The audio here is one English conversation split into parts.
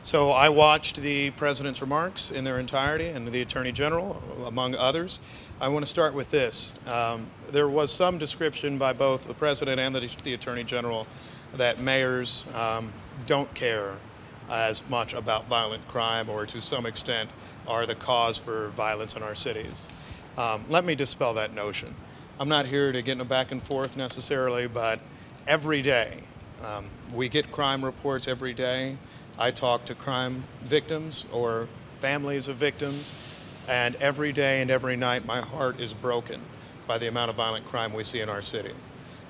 So I watched the president's remarks in their entirety and the attorney general, among others. I want to start with this. There was some description by both the president and the attorney general that mayors don't care as much about violent crime, or to some extent are the cause for violence in our cities. Let me dispel that notion. I'm not here to get in a back and forth necessarily, but every day we get crime reports every day. I talk to crime victims or families of victims, and every day and every night my heart is broken by the amount of violent crime we see in our city.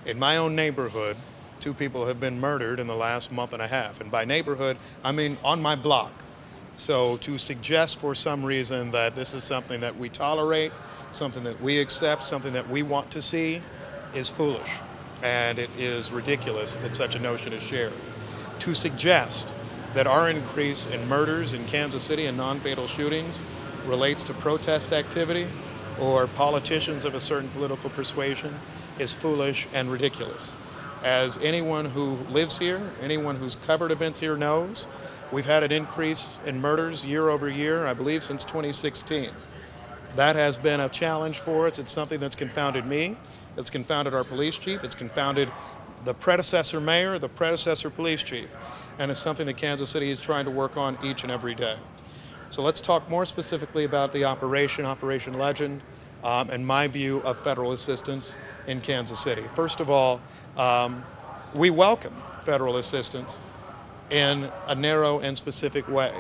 In my own neighborhood, 2 people have been murdered in the last month and a half, and by neighborhood, I mean on my block. So to suggest for some reason that this is something that we tolerate, something that we accept, something that we want to see, is foolish, and it is ridiculous that such a notion is shared. To suggest that our increase in murders in Kansas City and non-fatal shootings relates to protest activity or politicians of a certain political persuasion is foolish and ridiculous. As anyone who lives here, anyone who's covered events here knows, we've had an increase in murders year over year, I believe since 2016. That has been a challenge for us. It's something that's confounded me, that's confounded our police chief, it's confounded the predecessor mayor, the predecessor police chief, and it's something that Kansas City is trying to work on each and every day. So let's talk more specifically about the Operation Legend, and my view of federal assistance in Kansas City. First of all, we welcome federal assistance in a narrow and specific way.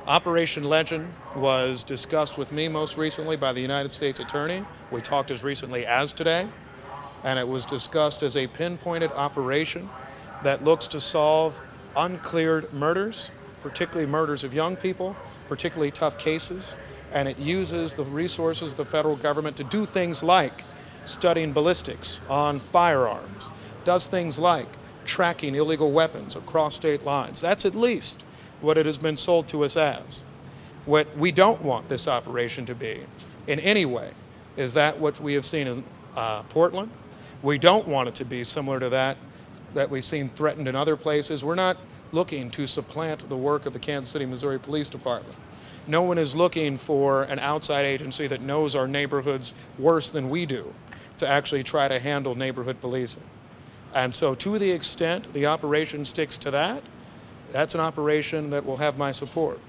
Operation Legend was discussed with me most recently by the United States Attorney. We talked as recently as today, and it was discussed as a pinpointed operation that looks to solve uncleared murders, particularly murders of young people, particularly tough cases, and it uses the resources of the federal government to do things like studying ballistics on firearms, does things like tracking illegal weapons across state lines. That's at least what it has been sold to us as. What we don't want this operation to be in any way is that what we have seen in Portland. We don't want it to be similar to that we've seen threatened in other places. We're not looking to supplant the work of the Kansas City, Missouri Police Department. No one is looking for an outside agency that knows our neighborhoods worse than we do to actually try to handle neighborhood policing. And so to the extent the operation sticks to that, that's an operation that will have my support.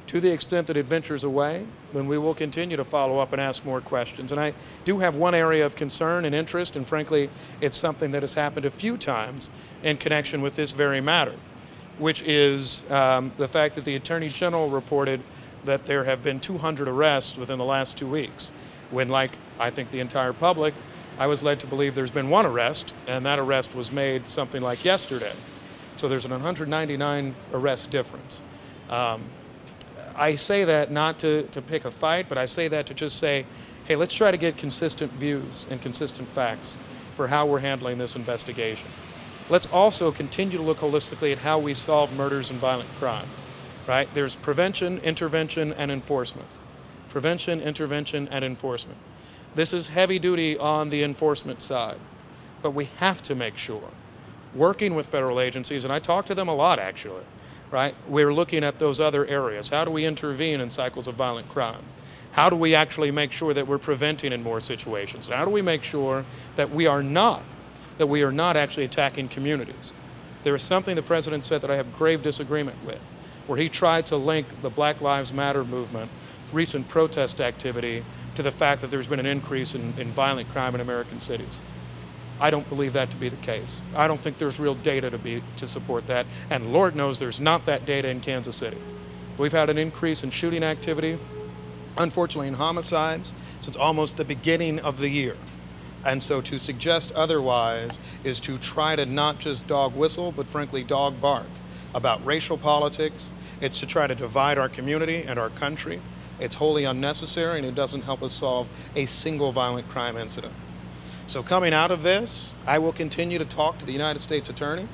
To the extent that it ventures away, then we will continue to follow up and ask more questions. And I do have one area of concern and interest, and frankly, it's something that has happened a few times in connection with this very matter, which is the fact that the Attorney General reported that there have been 200 arrests within the last 2 weeks, when, like I think the entire public, I was led to believe there's been one arrest, and that arrest was made something like yesterday. So there's an 199 arrest difference. I say that not to pick a fight, but I say that to just say, hey, let's try to get consistent views and consistent facts for how we're handling this investigation. Let's also continue to look holistically at how we solve murders and violent crime, right? There's prevention, intervention, and enforcement. Prevention, intervention, and enforcement. This is heavy duty on the enforcement side, but we have to make sure, working with federal agencies, and I talk to them a lot actually, right? We're looking at those other areas. How do we intervene in cycles of violent crime? How do we actually make sure that we're preventing in more situations? How do we make sure that we are not actually attacking communities? There is something the president said that I have grave disagreement with, where he tried to link the Black Lives Matter movement, recent protest activity, to the fact that there's been an increase in violent crime in American cities. I don't believe that to be the case. I don't think there's real data to support that, and Lord knows there's not that data in Kansas City. We've had an increase in shooting activity, unfortunately in homicides, since almost the beginning of the year. And so to suggest otherwise is to try to not just dog whistle, but frankly dog bark about racial politics. It's to try to divide our community and our country. It's wholly unnecessary, and it doesn't help us solve a single violent crime incident. So coming out of this, I will continue to talk to the United States Attorney.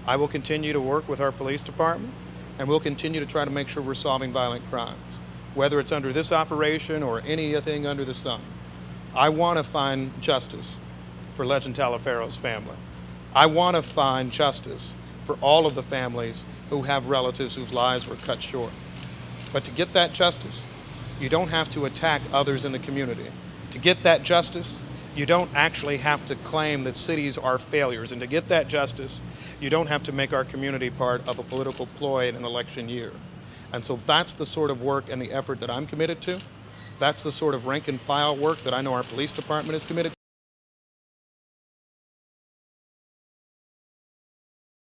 I will continue to work with our police department, and we'll continue to try to make sure we're solving violent crimes, whether it's under this operation or anything under the sun. I want to find justice for Legend Talafero's family. I want to find justice for all of the families who have relatives whose lives were cut short. But to get that justice, you don't have to attack others in the community. To get that justice, you don't actually have to claim that cities are failures. And to get that justice, you don't have to make our community part of a political ploy in an election year. And so that's the sort of work and the effort that I'm committed to. That's the sort of rank and file work that I know our police department is committed to.